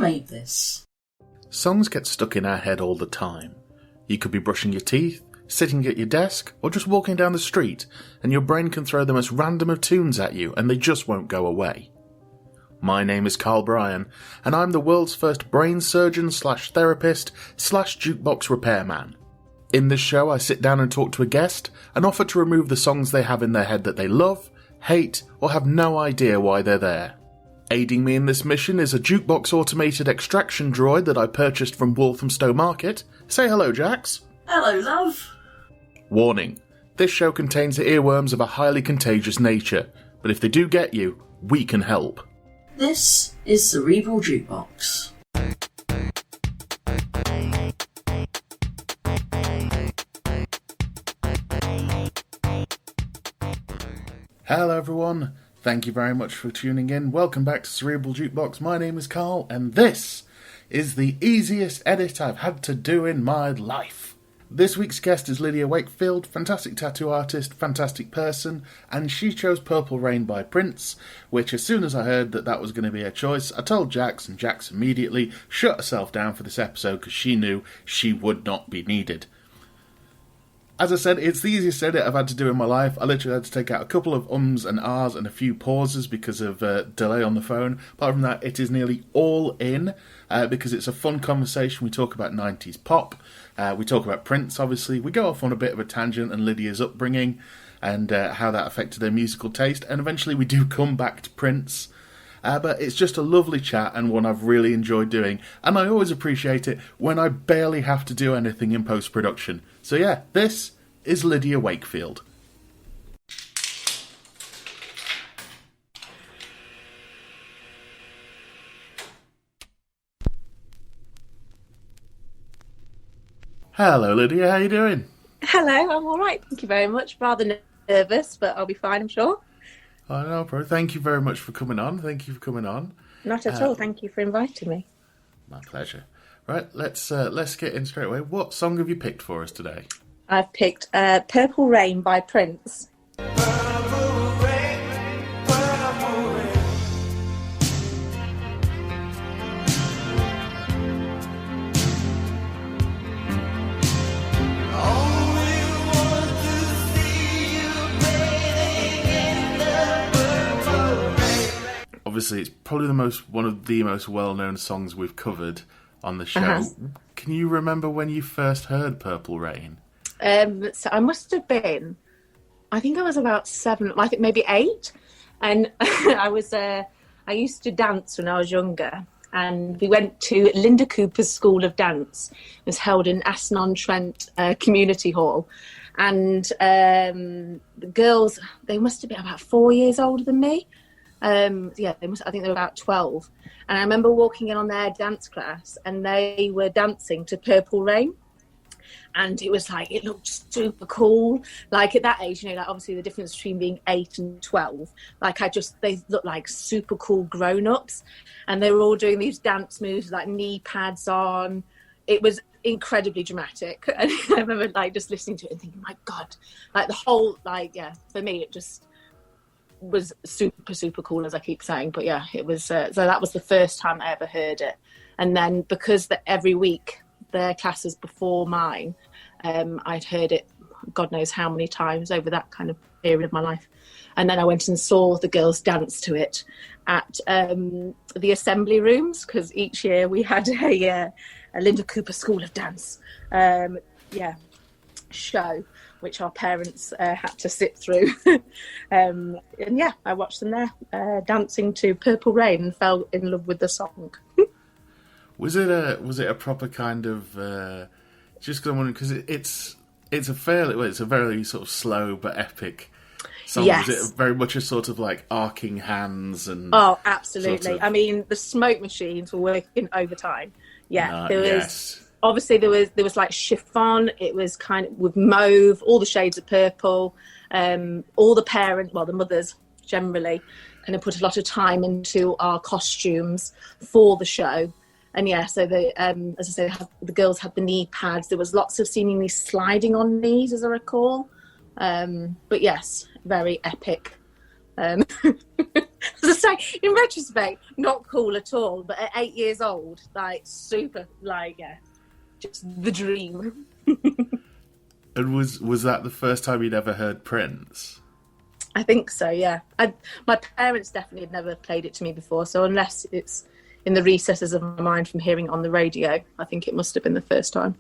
made this? Songs get stuck in our head all the time. You could be brushing your teeth, sitting at your desk, or just walking down the street, and your brain can throw the most random of tunes at you, and they just won't go away. My name is Bryan, and I'm the world's first brain surgeon / therapist / jukebox repairman. In this show, I sit down and talk to a guest, and offer to remove the songs they have in their head that they love, hate, or have no idea why they're there. Aiding me in this mission is a Jukebox automated extraction droid that I purchased from Walthamstow Market. Say hello, Jax. Hello, love. Warning, this show contains earworms of a highly contagious nature, but if they do get you, we can help. This is Cerebral Jukebox. Hello everyone, thank you very much for tuning in. Welcome back to Cerebral Jukebox. My name is Carl, and this is the easiest edit I've had to do in my life. This week's guest is Lydia Wakefield, fantastic tattoo artist, fantastic person, and she chose Purple Rain by Prince, which as soon as I heard that was going to be her choice, I told Jax, and Jax immediately shut herself down for this episode because she knew she would not be needed. As I said, it's the easiest edit I've had to do in my life. I literally had to take out a couple of ums and ahs and a few pauses because of delay on the phone. Apart from that, it is nearly all in because it's a fun conversation. We talk about 90s pop. We talk about Prince, obviously. We go off on a bit of a tangent and Lydia's upbringing and how that affected their musical taste. And eventually we do come back to Prince. But it's just a lovely chat and one I've really enjoyed doing. And I always appreciate it when I barely have to do anything in post-production. So yeah, this is Lydia Wakefield. Hello Lydia, how you doing? Hello, I'm alright, thank you very much. Rather nervous, but I'll be fine, I'm sure. Oh no, bro. Thank you very much for coming on. Not at all, thank you for inviting me. My pleasure. Right, let's get in straight away. What song have you picked for us today? I've picked Purple Rain by Prince. Obviously, it's probably one of the most well-known songs we've covered on the show. Uh-huh. Can you remember when you first heard Purple Rain? So I must have been, I think I was about 7, I think maybe 8. And I used to dance when I was younger. And we went to Linda Cooper's School of Dance. It was held in Aston-on-Trent Community Hall. And the girls, they must have been about 4 years older than me. I think they were about 12. And I remember walking in on their dance class and they were dancing to Purple Rain. And it was like, it looked super cool. Like at that age, like obviously the difference between being 8 and 12, they looked like super cool grown-ups. And they were all doing these dance moves, like knee pads on. It was incredibly dramatic. And I remember just listening to it and thinking, my God, the whole, for me, it just was super, super cool, as I keep saying. But yeah, it was, so that was the first time I ever heard it. And then because every week, their classes before mine, I'd heard it God knows how many times over that kind of period of my life. And then I went and saw the girls dance to it at the assembly rooms, because each year we had a Linda Cooper School of Dance show, which our parents had to sit through. And yeah, I watched them there dancing to Purple Rain and fell in love with the song. Was it a proper kind of just because I'm wondering, because it's a very sort of slow but epic song. Yes. Was it very much a sort of like arcing hands and? Oh, absolutely. Sort of... I mean, the smoke machines were working overtime. Yeah, there was. Yes. Obviously, there was like chiffon. It was kind of with mauve, all the shades of purple. All the mothers generally, kind of put a lot of time into our costumes for the show. And yeah, so as I say, the girls had the knee pads. There was lots of seemingly sliding on knees, as I recall. But yes, very epic As I say, in retrospect, not cool at all. But at 8 years old, like super, like just the dream. And was that the first time you'd ever heard Prince? I think so, yeah. My parents definitely had never played it to me before, so unless it's in the recesses of my mind from hearing it on the radio, I think it must have been the first time.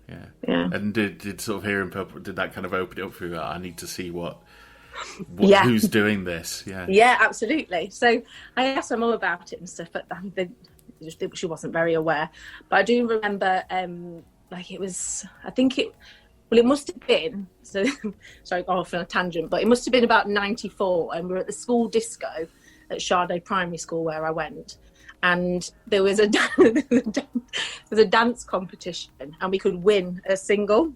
Yeah. Yeah. And did sort of hearing Purple, did that kind of open it up for you? I need to see what Yeah. who's doing this? Yeah. Yeah, absolutely. So I asked my mum about it and stuff, but she wasn't very aware. But I do remember, it was, it must have been, so sorry, going off on a tangent, but it must have been about 94, and we were at the school disco at Sade Primary School where I went, and there was a dance competition, and we could win a single,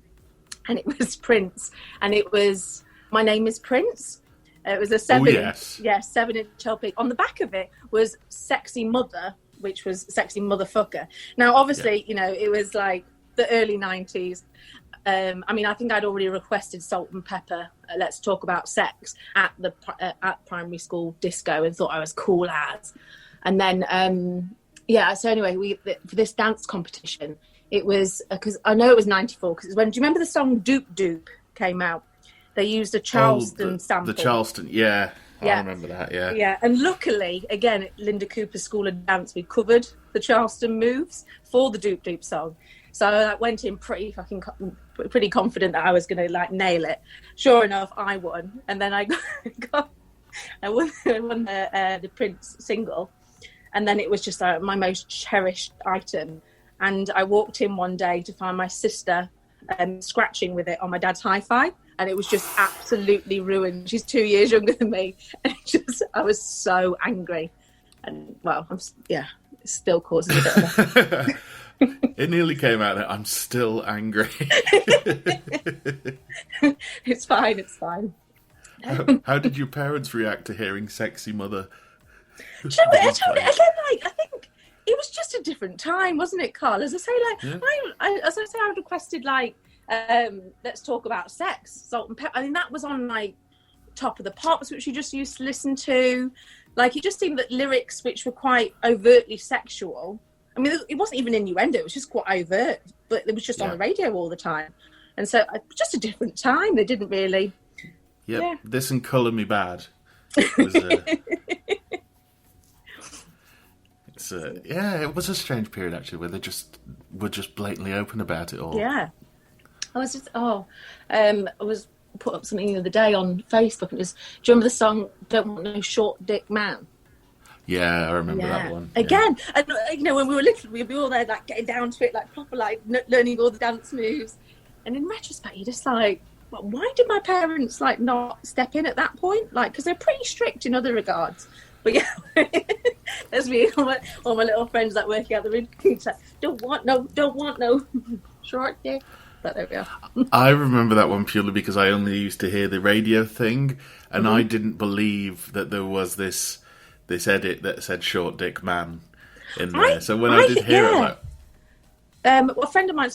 and it was Prince, and it was My Name is Prince. It was a 7-inch LP. On the back of it was Sexy Mother, which was Sexy Motherfucker. Now, obviously, it was like the early 90s. I think I'd already requested Salt and Pepper, Let's Talk About Sex at the primary school disco and thought I was cool as. And then, so anyway, for this dance competition, it was, because I know it was 94, because do you remember the song Doop Doop came out? They used a Charleston sample. The Charleston, yeah. I remember that, yeah. Yeah, and luckily, again, at Linda Cooper's School of Dance, we covered the Charleston moves for the Doop Doop song. So I went in pretty confident that I was going to nail it. Sure enough, I won, and then I won the Prince single, and then it was just my most cherished item. And I walked in one day to find my sister scratching with it on my dad's hi-fi, and it was just absolutely ruined. She's 2 years younger than me, and I was so angry, and it still causes a bit of It nearly came out that I'm still angry. It's fine. How did your parents react to hearing Sexy Mother? I think it was just a different time, wasn't it, Carl? As I say, I requested Let's Talk About Sex, Salt and Pepper. I mean, that was on Top of the Pops, which you just used to listen to. It just seemed that lyrics which were quite overtly sexual. I mean, it wasn't even innuendo, it was just quite overt, but it was just on the radio all the time. And so, just a different time. They didn't really... Yep. Yeah. This and Colour Me Bad. Was, it was a strange period, actually, where they were just blatantly open about it all. Yeah. I was put up something the other day on Facebook, and it was, do you remember the song, Don't Want No Short Dick Man? Yeah, I remember that one. Again, and when we were all there, getting down to it, proper, learning all the dance moves. And in retrospect, you're just why did my parents not step in at that point? Because they're pretty strict in other regards. But yeah, there's me, all my little friends working out the room. Don't want no short dick. But there we are. I remember that one purely because I only used to hear the radio thing, and I didn't believe that there was this edit that said short dick man in there. So when I did hear it, a friend of mine,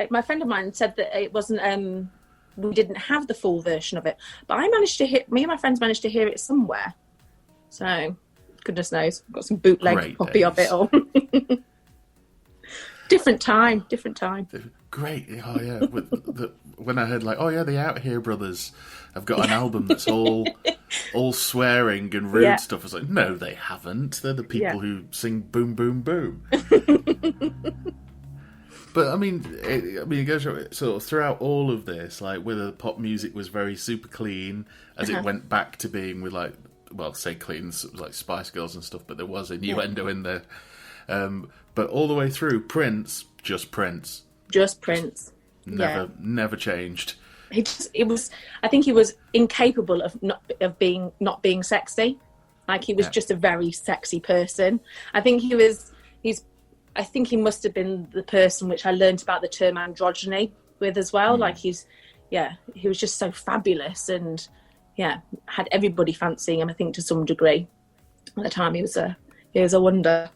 my friend of mine said that it wasn't, we didn't have the full version of it, but me and my friends managed to hear it somewhere. So, goodness knows, I've got some bootleg copy of it all. Different time. Great, oh yeah. When I heard the Out Here Brothers have got an album that's all swearing and rude stuff, I was like, no, they haven't. They're the people who sing Boom Boom Boom. But it goes sort of throughout all of this, whether the pop music was very super clean as it went back to being with say clean, like Spice Girls and stuff, but there was innuendo in there. But all the way through, Prince, just Prince. Just Prince. Never changed. I think he was incapable of not being sexy. He was just a very sexy person. I think he must have been the person which I learned about the term androgyny with as well. He was just so fabulous and had everybody fancying him, I think, to some degree. At the time he was a wonder.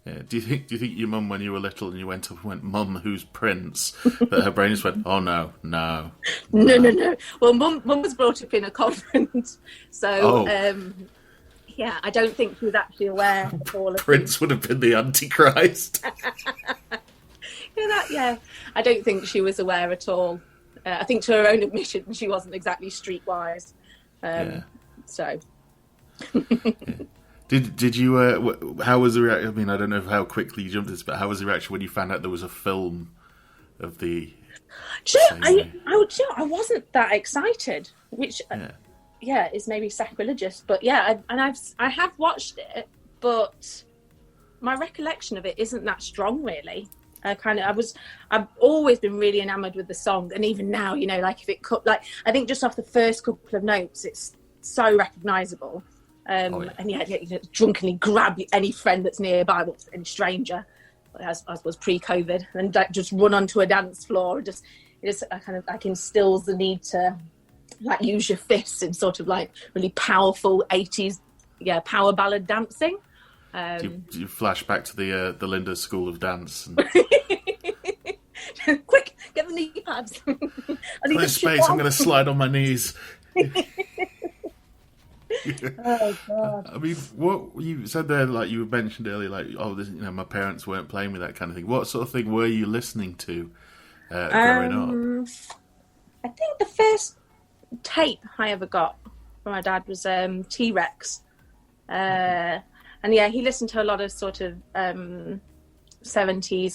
Yeah. Do you think your mum, when you were little and you went up and went, "Mum, who's Prince?" that her brain just went, "Oh no." No. Well, mum was brought up in a convent, so yeah, I don't think she was actually aware of all of Prince would have been the Antichrist. I don't think she was aware at all. I think, to her own admission, she wasn't exactly streetwise. So. Did you? How was the reaction? I mean, I don't know how quickly you jumped this, but how was the reaction when you found out there was a film of the? I wasn't that excited, which is maybe sacrilegious, but I have watched it, but my recollection of it isn't that strong, really. I've always been really enamoured with the song, and even now, like if it I think just off the first couple of notes, it's so recognisable. And drunkenly grab any friend that's nearby, any stranger, as was pre-COVID, and just run onto a dance floor. It instills the need to use your fists in sort of really powerful 80s power ballad dancing. You flash back to the Linda School of Dance. And... Quick, get the knee pads. Please space, I'm going to slide on my knees. Oh God! I mean, what you said there, you mentioned earlier, my parents weren't playing me, that kind of thing. What sort of thing were you listening to growing up? I think the first tape I ever got from my dad was T-Rex, and he listened to a lot of sort of 70s,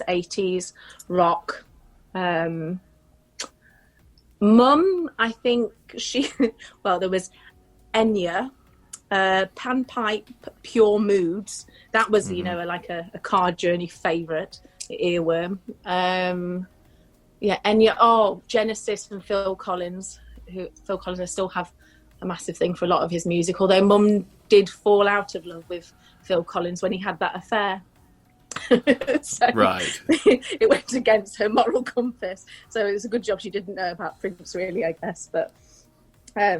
80s rock. Mum, I think there was Enya, Panpipe, Pure Moods. That was, a car journey favourite, earworm. Enya, Genesis and Phil Collins. I still have a massive thing for a lot of his music, although Mum did fall out of love with Phil Collins when he had that affair. So right. It went against her moral compass. So it was a good job she didn't know about Prince, really, I guess. But I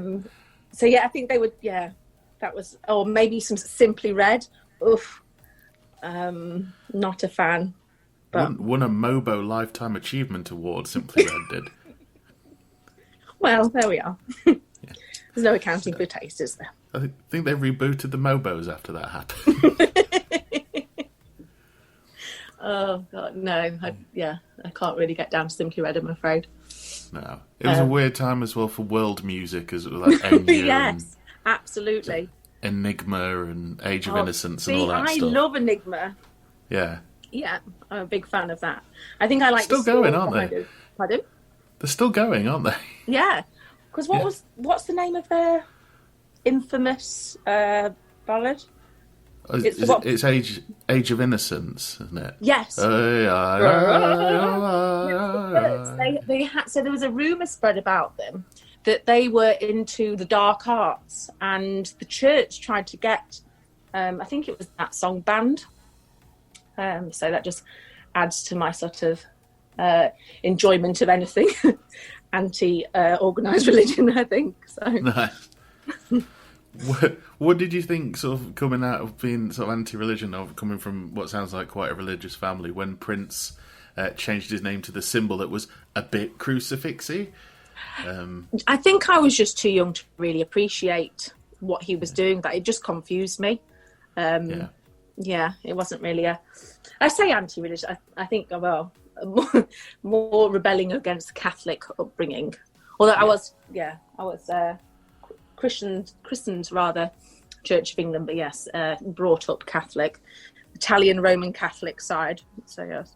think they would, that was, or maybe some Simply Red. Oof. Not a fan. But won a Mobo Lifetime Achievement Award, Simply Red did. Well, there we are. There's no accounting for taste, is there? I think they rebooted the Mobos after that happened. Oh, God, no. I can't really get down to Simply Red, I'm afraid. No. It was a weird time as well for world music, as well, Enya yes, absolutely. Enigma and Age of Innocence and all that stuff. I love Enigma. Yeah. Yeah, I'm a big fan of that. I think I like still going, aren't they? Pardon? They're still going, aren't they? Yeah. Because what's the name of their infamous ballad? It's Age of Innocence, isn't it? Yes. So there was a rumour spread about them that they were into the dark arts, and the church tried to get, I think it was that song banned. So that just adds to my sort of enjoyment of anything anti-organised religion, I think. So. Nice. What did you think, sort of coming out of being sort of anti-religion, of coming from what sounds like quite a religious family, when Prince changed his name to the symbol that was a bit crucifixy? I think I was just too young to really appreciate what he was doing. That it just confused me. Yeah, it wasn't really I say anti-religious. I think more rebelling against the Catholic upbringing. Although I was christened rather, Church of England, but yes, brought up Catholic, Italian Roman Catholic side. So yes.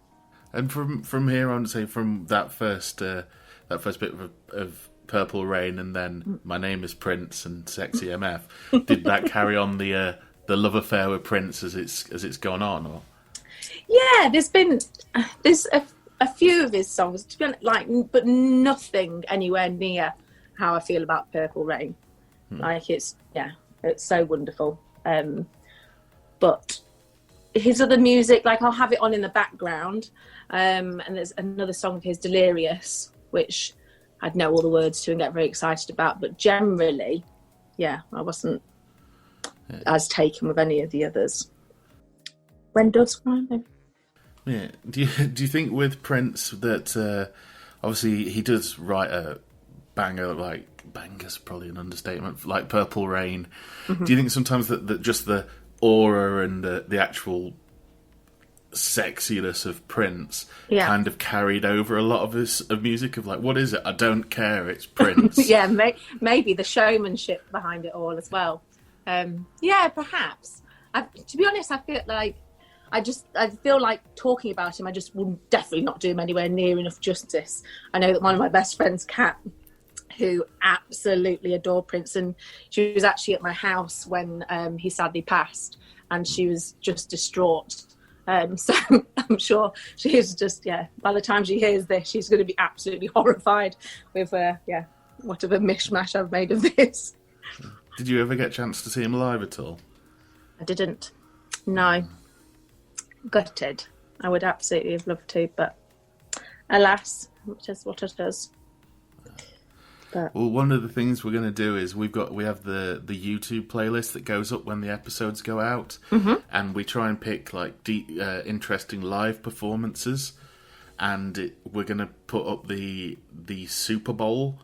And from here on, say from that first bit of Purple Rain, and then My Name Is Prince and Sexy MF, did that carry on the love affair with Prince as it's gone on? Or? Yeah, there's a few of his songs, to be honest, but nothing anywhere near how I feel about Purple Rain. It's so wonderful. But his other music, I'll have it on in the background, and there's another song of his, Delirious, which I'd know all the words to and get very excited about, but generally, I wasn't as taken with any of the others. When Doves Cry, maybe. Yeah. Do you think with Prince that obviously he does write a banger, like banger's probably an understatement, like Purple Rain. Mm-hmm. Do you think sometimes that just the aura and the actual sexiness of Prince kind of carried over a lot of his music, of like, what is it? I don't care, it's Prince. Yeah, maybe the showmanship behind it all as well. Yeah, perhaps. To be honest, I feel like I feel like talking about him, I just will definitely not do him anywhere near enough justice. I know that one of my best friends, Kat, who absolutely adored Prince, and she was actually at my house when he sadly passed, and she was just distraught. So I'm sure she is just, by the time she hears this, she's going to be absolutely horrified with, whatever mishmash I've made of this. Did you ever get a chance to see him live at all? I didn't. No. Gutted. I would absolutely have loved to, but alas, which is what it is. But... Well, one of the things we're going to do is we have the YouTube playlist that goes up when the episodes go out, and we try and pick like interesting live performances, and we're going to put up the Super Bowl,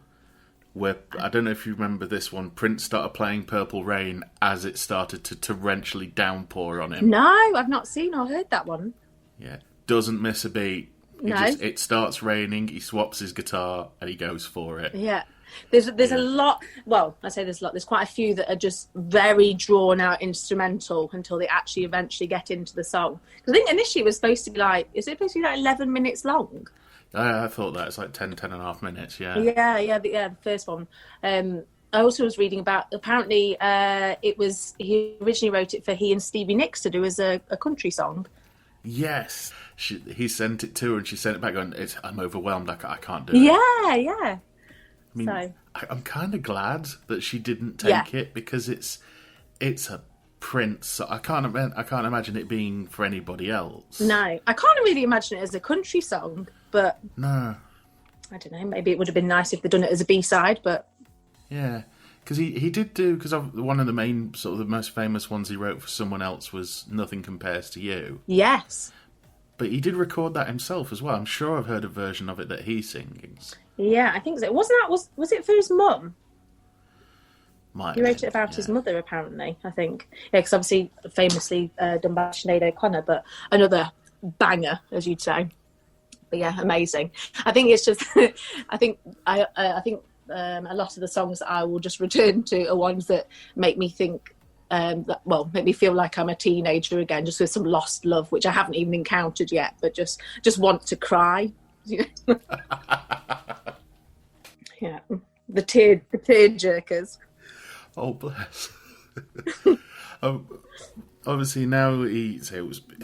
where I don't know if you remember this one. Prince started playing Purple Rain as it started to torrentially downpour on him. No, I've not seen or heard that one. Yeah, doesn't miss a beat. It starts raining, he swaps his guitar, and he goes for it. Yeah. There's a lot, well, I say there's a lot, there's quite a few that are just very drawn out instrumental until they actually eventually get into the song. Because I think initially it was supposed to be like, is it supposed to be like 11 minutes long? I thought that. It's like 10 and a half minutes, yeah. The first one. I also was reading about, apparently he originally wrote it for he and Stevie Nicks to do as a country song. Yes. He sent it to her and she sent it back going, I'm overwhelmed, I can't do it. Yeah. I mean, I'm kind of glad that she didn't take it, because it's a Prince. So I can't imagine it being for anybody else. No, I can't really imagine it as a country song, but... No. I don't know, maybe it would have been nice if they'd done it as a B-side, but... Yeah, because he did do... Because one of the main, sort of the most famous ones he wrote for someone else was Nothing Compares to You. Yes. But he did record that himself as well. I'm sure I've heard a version of it that he's singing. Yeah, I think so. Was it for his mum? He wrote it about his mother, apparently, I think. Yeah, because obviously famously done by Sinead O'Connor, but another banger, as you'd say. But yeah, amazing. I think it's just, I think a lot of the songs that I will just return to are ones that make me think, make me feel like I'm a teenager again, just with some lost love, which I haven't even encountered yet, but just want to cry. Yeah, the tear jerkers. Oh, bless. Obviously now it's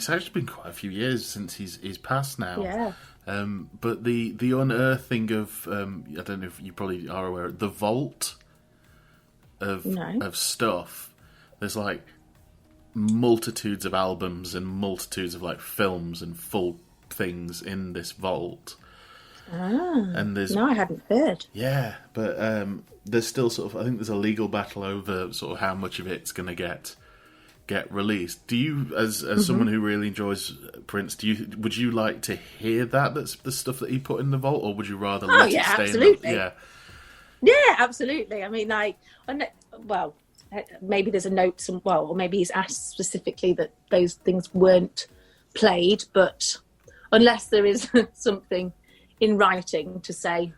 actually been quite a few years since he's passed now. Yeah. But the unearthing of I don't know if you probably are aware, the vault of stuff. There's like multitudes of albums and multitudes of like films and full things in this vault. And I hadn't heard. Yeah, but there's still sort of, I think there's a legal battle over sort of how much of it's going to get released. Do you, as someone who really enjoys Prince, would you like to hear that's the stuff that he put in the vault, or would you rather let it stay absolutely. in the... Yeah, absolutely. I mean, maybe there's a note, or maybe he's asked specifically that those things weren't played, but unless there is something in writing to say,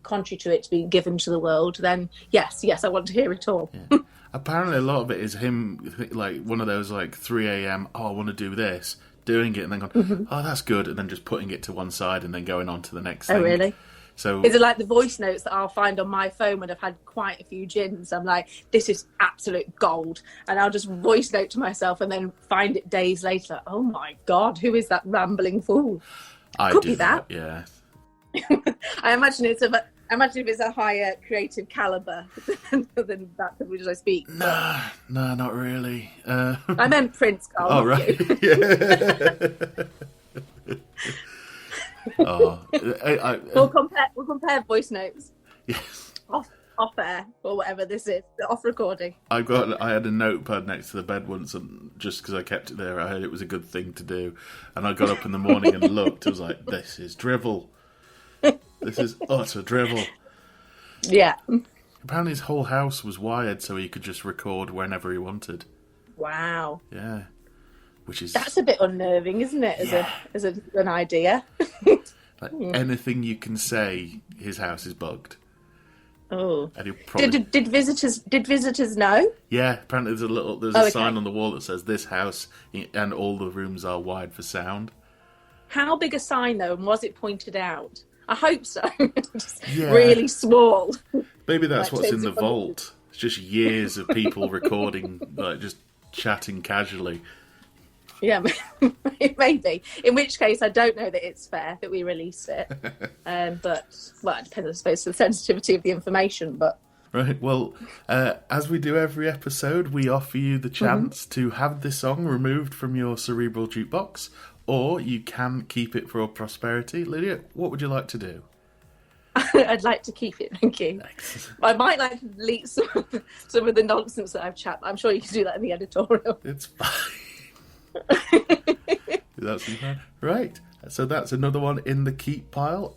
contrary to it being given to the world, then yes, I want to hear it all. Yeah. Apparently a lot of it is him, like, one of those, like, 3 a.m, I want to do this, doing it, and then going, oh, that's good, and then just putting it to one side and then going on to the next thing. Oh, really? So, is it like the voice notes that I'll find on my phone when I've had quite a few gins? I'm like, this is absolute gold. And I'll just voice note to myself and then find it days later. Like, oh, my God, who is that rambling fool? Could be that. Yeah. I imagine if it's a higher creative calibre than that which I speak. No, not really. I meant Prince, Carl. Oh, right. Yeah. We'll compare voice notes. Yes. off air or whatever this is, off recording. I had a notepad next to the bed once, and just because I kept it there, I heard it was a good thing to do. And I got up in the morning and looked. I was like, "This is drivel. This is utter drivel." Yeah. Apparently, his whole house was wired so he could just record whenever he wanted. Wow. Yeah, that's a bit unnerving, isn't it? As an idea. Like anything you can say, his house is bugged. Oh, and probably... did visitors know? Yeah, apparently there's a sign on the wall that says this house and all the rooms are wired for sound. How big a sign though, and was it pointed out? I hope so. Really small. Maybe that's what's in the vault. It's just years of people recording, like just chatting casually. Yeah, maybe. In which case, I don't know that it's fair that we release it. But, well, it depends, I suppose, on the sensitivity of the information. But right, well, as we do every episode, we offer you the chance to have this song removed from your Cerebral Jukebox, or you can keep it for prosperity. Lydia, what would you like to do? I'd like to keep it, thank you. I might like to delete some of the nonsense that I've chatted. I'm sure you can do that in the editorial. It's fine. That's fine. Right, so that's another one in the keep pile.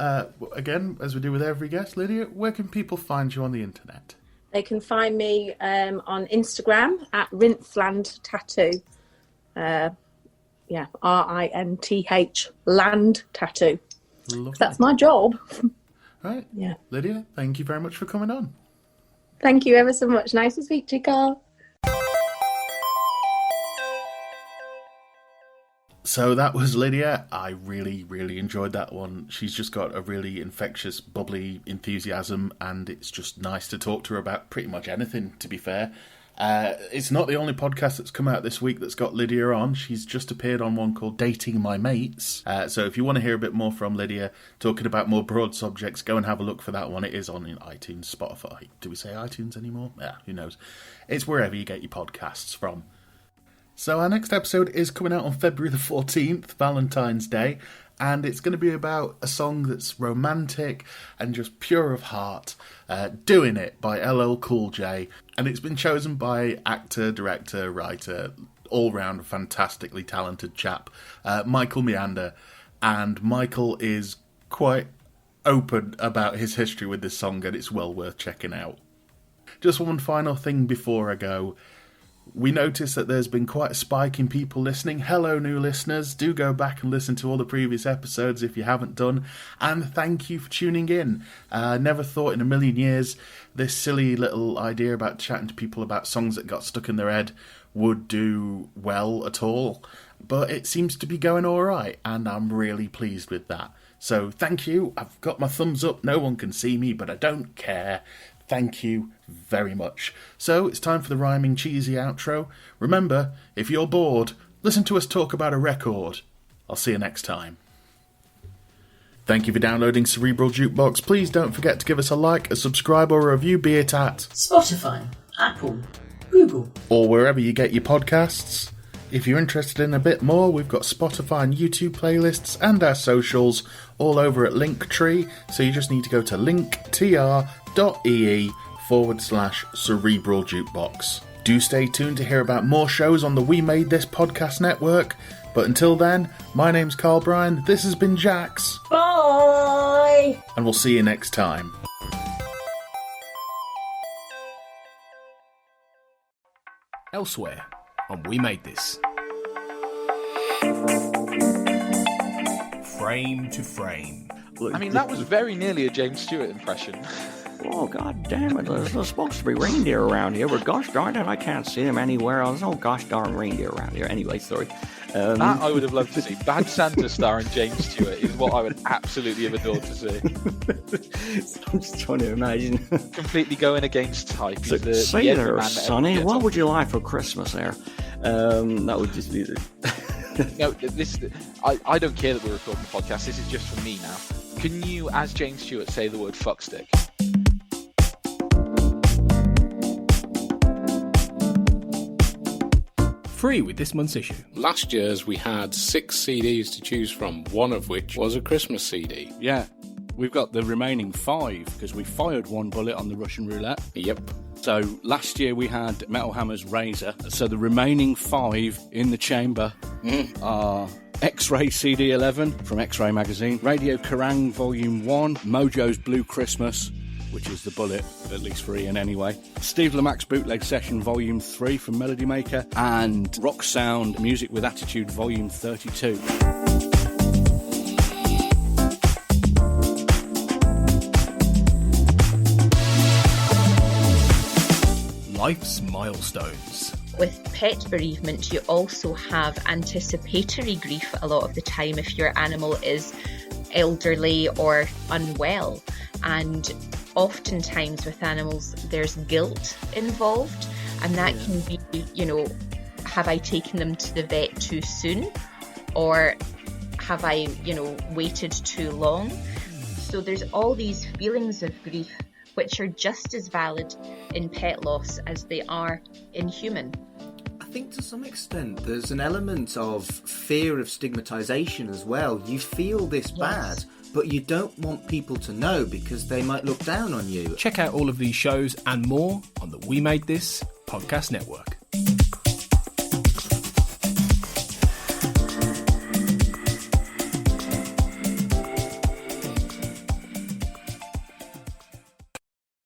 Again, as we do with every guest, Lydia, where can people find you on the internet? They can find me on Instagram at Rinthland Tattoo. RINTH Land Tattoo. That's my job. Right. Yeah. Lydia, thank you very much for coming on. Thank you ever so much. Nice to speak to you, Carl. So that was Lydia. I really, really enjoyed that one. She's just got a really infectious, bubbly enthusiasm, and it's just nice to talk to her about pretty much anything, to be fair. It's not the only podcast that's come out this week that's got Lydia on. She's just appeared on one called Dating My Mates. So if you want to hear a bit more from Lydia, talking about more broad subjects, go and have a look for that one. It is on in iTunes, Spotify. Do we say iTunes anymore? Yeah, who knows. It's wherever you get your podcasts from. So our next episode is coming out on February the 14th, Valentine's Day, and it's going to be about a song that's romantic and just pure of heart, Doing It by LL Cool J, and it's been chosen by actor, director, writer, all-round fantastically talented chap, Michael Meander, and Michael is quite open about his history with this song, and it's well worth checking out. Just one final thing before I go. We noticed that there's been quite a spike in people listening. Hello, new listeners. Do go back and listen to all the previous episodes if you haven't done. And thank you for tuning in. Never thought in a million years this silly little idea about chatting to people about songs that got stuck in their head would do well at all. But it seems to be going all right, and I'm really pleased with that. So thank you. I've got my thumbs up. No one can see me, but I don't care. Thank you very much. So it's time for the rhyming cheesy outro. Remember, if you're bored, listen to us talk about a record. I'll see you next time. Thank you for downloading Cerebral Jukebox. Please don't forget to give us a like, a subscribe or a review, be it at Spotify, Apple, Google, or wherever you get your podcasts. If you're interested in a bit more, we've got Spotify and YouTube playlists and our socials all over at Linktree, so you just need to go to linktr.ee/Cerebral Jukebox. Do stay tuned to hear about more shows on the We Made This podcast network, but until then, my name's Carl Bryan, this has been Jax. bye! And we'll see you next time. Elsewhere on We Made This. Frame to frame. I mean, that was very nearly a James Stewart impression. Oh, god damn it. There's supposed to be reindeer around here, but gosh darn it, I can't see them anywhere else. No gosh darn reindeer around here. Anyway, sorry. That I would have loved to see. Bad Santa starring James Stewart is what I would absolutely have adored to see. I'm just trying to imagine. Completely going against type. So, say there, Sonny, what would you like for Christmas there? That would just be the... No, I don't care that we're recording the podcast. This is just for me now. Can you, as James Stewart, say the word fuckstick? Free with this month's issue. Last year's we had 6 CDs to choose from, one of which was a Christmas CD. Yeah. We've got the remaining 5 because we fired 1 bullet on the Russian roulette. Yep. So last year we had Metal Hammer's Razor. So the remaining 5 in the chamber are X-Ray CD11 from X-Ray magazine, Radio Kerrang Volume 1, Mojo's Blue Christmas, which is the bullet, at least for Ian anyway, Steve Lamac's Bootleg Session Volume 3 from Melody Maker, and Rock Sound Music with Attitude Volume 32. Life's milestones. With pet bereavement, you also have anticipatory grief a lot of the time if your animal is elderly or unwell. And oftentimes with animals, there's guilt involved, and that can be, have I taken them to the vet too soon? Or have I, waited too long? So there's all these feelings of grief which are just as valid in pet loss as they are in human. I think to some extent there's an element of fear of stigmatization as well. You feel this bad, but you don't want people to know because they might look down on you. Check out all of these shows and more on the We Made This podcast network.